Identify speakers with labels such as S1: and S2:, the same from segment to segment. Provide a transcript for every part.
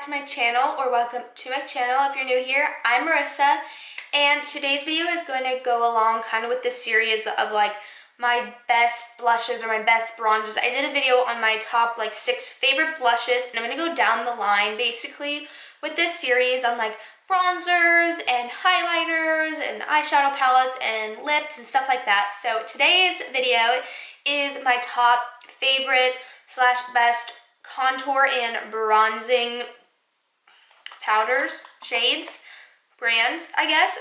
S1: back to my channel, or welcome to my channel if you're new here. I'm Marissa, and today's video is going to go along kind of with this series of like my best blushes or my best bronzers. I did a video on my top like 6 favorite blushes, and I'm going to go down the line basically with this series on like bronzers and highlighters and eyeshadow palettes and lips and stuff like that. So today's video is my top favorite slash best contour and bronzing powders, shades, brands, I guess.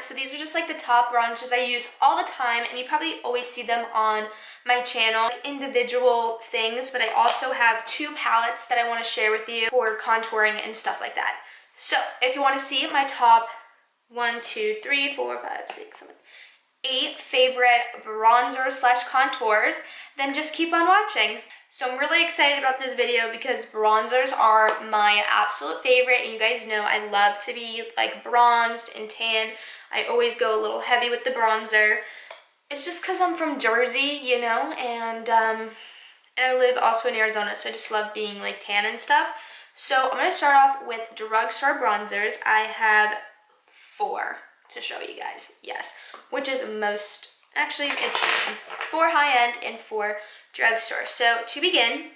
S1: So these are just like the top bronzers I use all the time, and you probably always see them on my channel, like individual things, but I also have 2 palettes that I want to share with you for contouring and stuff like that. So if you want to see my top 1, 2, 3, 4, 5, 6, 7, 8 favorite bronzers slash contours, then just keep on watching. So I'm really excited about this video because bronzers are my absolute favorite, and you guys know I love to be like bronzed and tan. I always go a little heavy with the bronzer. It's just because I'm from Jersey, you know, and I live also in Arizona, so I just love being like tan and stuff. So I'm going to start off with Drugstore bronzers. I have 4 to show you guys, yes, which is most, actually it's 4 high-end and 4 Drugstore. So to begin,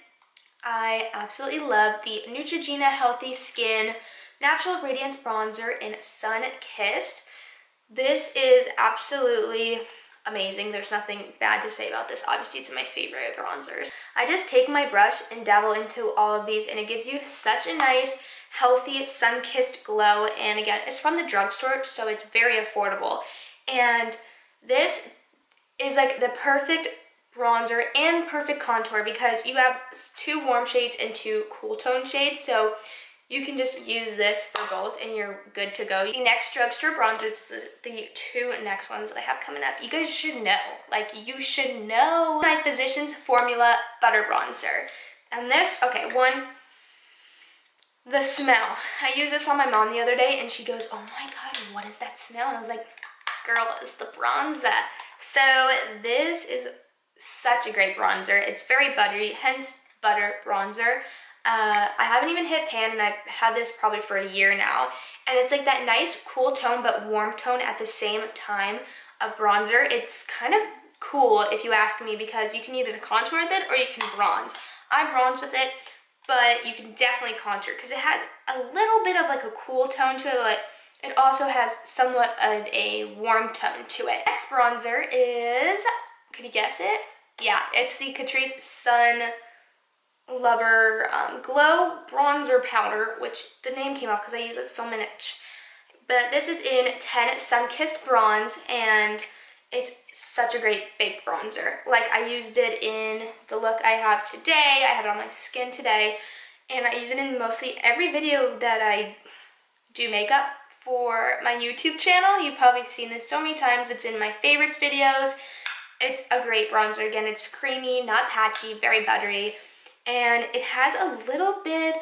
S1: I absolutely love the Neutrogena Healthy Skin Natural Radiance Bronzer in Sun Kissed. This is absolutely amazing. There's nothing bad to say about this. Obviously, it's my favorite bronzers. I just take my brush and dabble into all of these, and it gives you such a nice, healthy, sun-kissed glow. And again, it's from the drugstore, so it's very affordable. And this is like the perfect bronzer and perfect contour because you have 2 warm shades and 2 cool tone shades, so you can just use this for both and you're good to go. The next drugstore bronzers, the 2 next ones that I have coming up, you guys should know, like you should know my Physicians Formula Butter Bronzer. And this, okay, the smell. I used this on my mom the other day and she goes, oh my god, what is that smell? And I was like, girl, it's the bronzer. So this is such a great bronzer. It's very buttery, hence butter bronzer. I haven't even hit pan, and I've had this probably for a year now, and it's like that nice cool tone but warm tone at the same time of bronzer. It's kind of cool if you ask me because you can either contour with it or you can bronze. I bronze with it, but you can definitely contour because it has a little bit of like a cool tone to it, but it also has somewhat of a warm tone to it. Next bronzer is, can you guess it? Yeah, it's the Catrice Sun Lover Glow Bronzer Powder, which the name came off because I use it so much. But this is in 10 Sun Kissed Bronze, and it's such a great big bronzer. Like, I used it in the look I have today. I have it on my skin today, and I use it in mostly every video that I do makeup for my YouTube channel. You've probably seen this so many times. It's in my favorites videos. It's a great bronzer. Again, it's creamy, not patchy, very buttery, and it has a little bit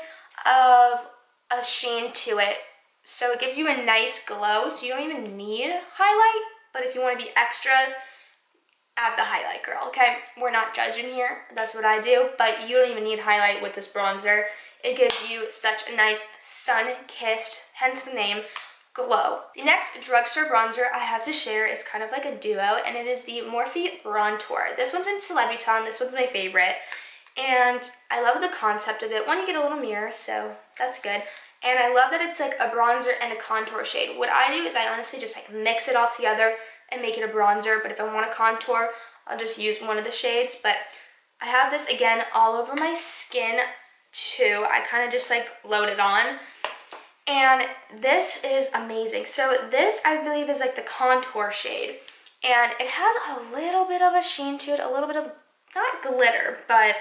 S1: of a sheen to it. So it gives you a nice glow, so you don't even need highlight, but if you want to be extra, add the highlight, girl, okay? We're not judging here. That's what I do, but you don't even need highlight with this bronzer. It gives you such a nice sun-kissed, hence the name, glow. The next drugstore bronzer I have to share is kind of like a duo, and it is the Morphe Brontour. This one's in Celebutante. This one's my favorite, and I love the concept of it. One, you get a little mirror, so that's good, and I love that it's like a bronzer and a contour shade. What I do is I honestly just like mix it all together and make it a bronzer, but if I want to contour, I'll just use one of the shades. But I have this again all over my skin too. I kind of just like load it on. And this is amazing. So this, I believe, is like the contour shade. And it has a little bit of a sheen to it, a little bit of, not glitter, but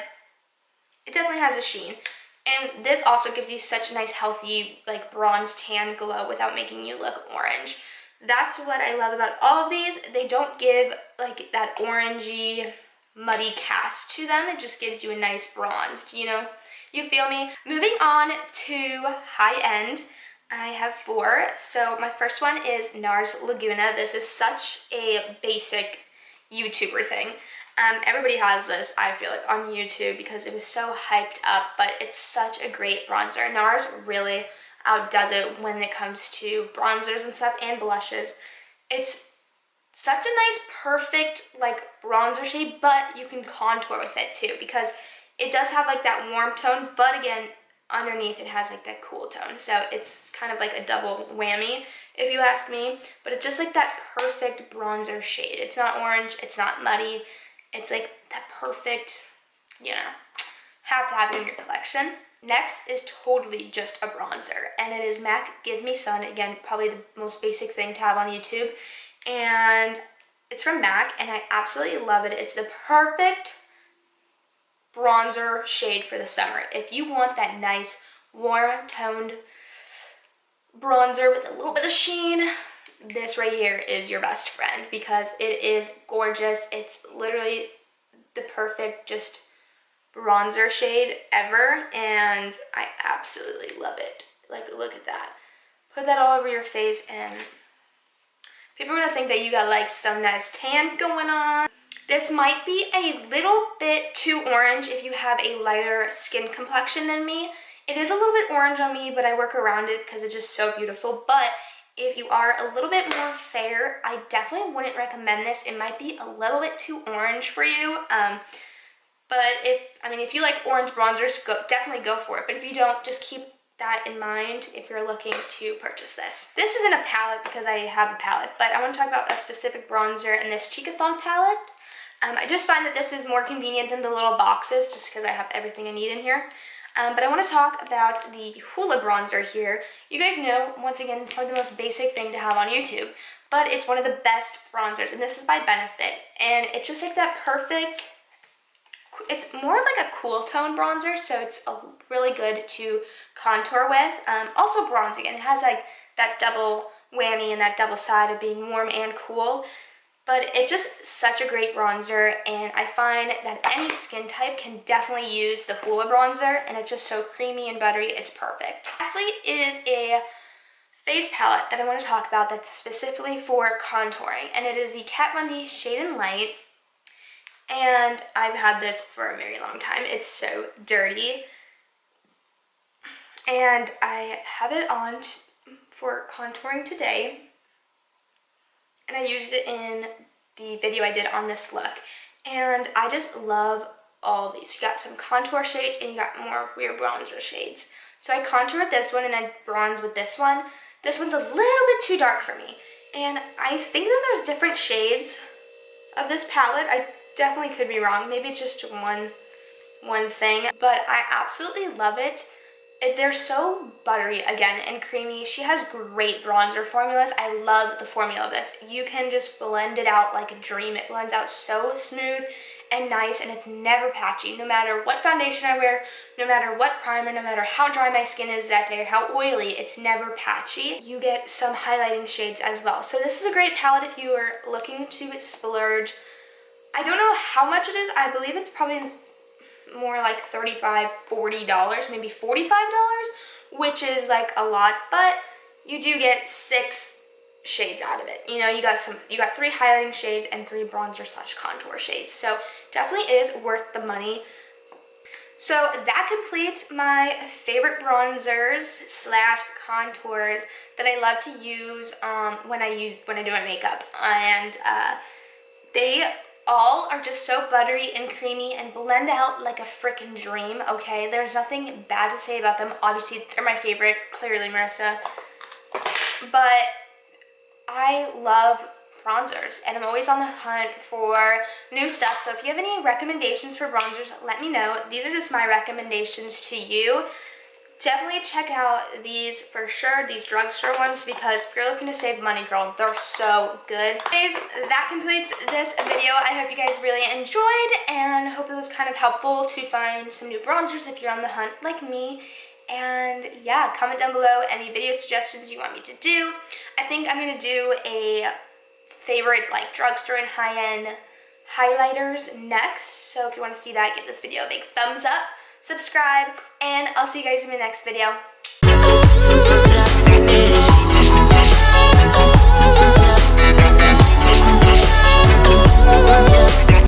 S1: it definitely has a sheen. And this also gives you such a nice, healthy, like bronze tan glow without making you look orange. That's what I love about all of these. They don't give like that orangey, muddy cast to them. It just gives you a nice bronzed, you know? You feel me? Moving on to high-end, I have 4. So my first one is Nars Laguna. This is such a basic YouTuber thing. Everybody has this, I feel like, on YouTube because it was so hyped up, but it's such a great bronzer. Nars really outdoes it when it comes to bronzers and stuff and blushes. It's such a nice, perfect, like, bronzer shade, but you can contour with it too because it does have like that warm tone, but again, underneath it has like that cool tone. So it's kind of like a double whammy, if you ask me, but it's just like that perfect bronzer shade. It's not orange, it's not muddy, it's like that perfect, you know, have to have it in your collection. Next is totally just a bronzer, and it is MAC Give Me Sun. Again, probably the most basic thing to have on YouTube, and it's from MAC, and I absolutely love it. It's the perfect bronzer shade for the summer. If you want that nice, warm toned bronzer with a little bit of sheen, this right here is your best friend because it is gorgeous. It's literally the perfect just bronzer shade ever, and I absolutely love it. Like, look at that. Put that all over your face and people are gonna think that you got like some nice tan going on. This might be a little bit too orange if you have a lighter skin complexion than me. It is a little bit orange on me, but I work around it because it's just so beautiful. But if you are a little bit more fair, I definitely wouldn't recommend this. It might be a little bit too orange for you. But if you like orange bronzers, definitely go for it. But if you don't, just keep that in mind if you're looking to purchase this. This isn't a palette because I have a palette, but I want to talk about a specific bronzer in this Cheekathon palette. I just find that this is more convenient than the little boxes just because I have everything I need in here. But I want to talk about the Hoola bronzer here. You guys know, once again, it's probably the most basic thing to have on YouTube, but it's one of the best bronzers, and this is by Benefit. And it's just like that perfect, it's more of like a cool tone bronzer, so it's really good to contour with. Also bronzing, and it has like that double whammy and that double side of being warm and cool. But it's just such a great bronzer, and I find that any skin type can definitely use the Hoola bronzer, and it's just so creamy and buttery, it's perfect. Lastly is a face palette that I want to talk about that's specifically for contouring, and it is the Kat Von D Shade and Light, and I've had this for a very long time. It's so dirty, and I have it on for contouring today. And I used it in the video I did on this look. And I just love all of these. You got some contour shades and you got more weird bronzer shades. So I contour with this one and I bronze with this one. This one's a little bit too dark for me. And I think that there's different shades of this palette. I definitely could be wrong. Maybe it's just one thing. But I absolutely love it. They're so buttery again and creamy. She has great bronzer formulas. I love the formula of this. You can just blend it out like a dream. It blends out so smooth and nice, and it's never patchy. No matter what foundation I wear, no matter what primer, no matter how dry my skin is that day or how oily, it's never patchy. You get some highlighting shades as well. So this is a great palette if you are looking to splurge. I don't know how much it is. I believe it's probably more like $35, $40, maybe $45, which is like a lot, but you do get 6 shades out of it. You know, you got 3 highlighting shades and 3 bronzer / contour shades, so definitely is worth the money. So that completes my favorite bronzers / contours that I love to use when I do my makeup, and they all are just so buttery and creamy and blend out like a freaking dream, okay? There's nothing bad to say about them. Obviously, they're my favorite, clearly, Marissa. But I love bronzers, and I'm always on the hunt for new stuff. So if you have any recommendations for bronzers, let me know. These are just my recommendations to you. Definitely check out these for sure, these drugstore ones, because if you're looking to save money, girl, they're so good. Anyways, that completes this video. I hope you guys really enjoyed, and hope it was kind of helpful to find some new bronzers if you're on the hunt like me. And yeah, comment down below any video suggestions you want me to do. I think I'm gonna do a favorite like drugstore and high-end highlighters next. So if you want to see that, give this video a big thumbs up, subscribe, and I'll see you guys in the next video.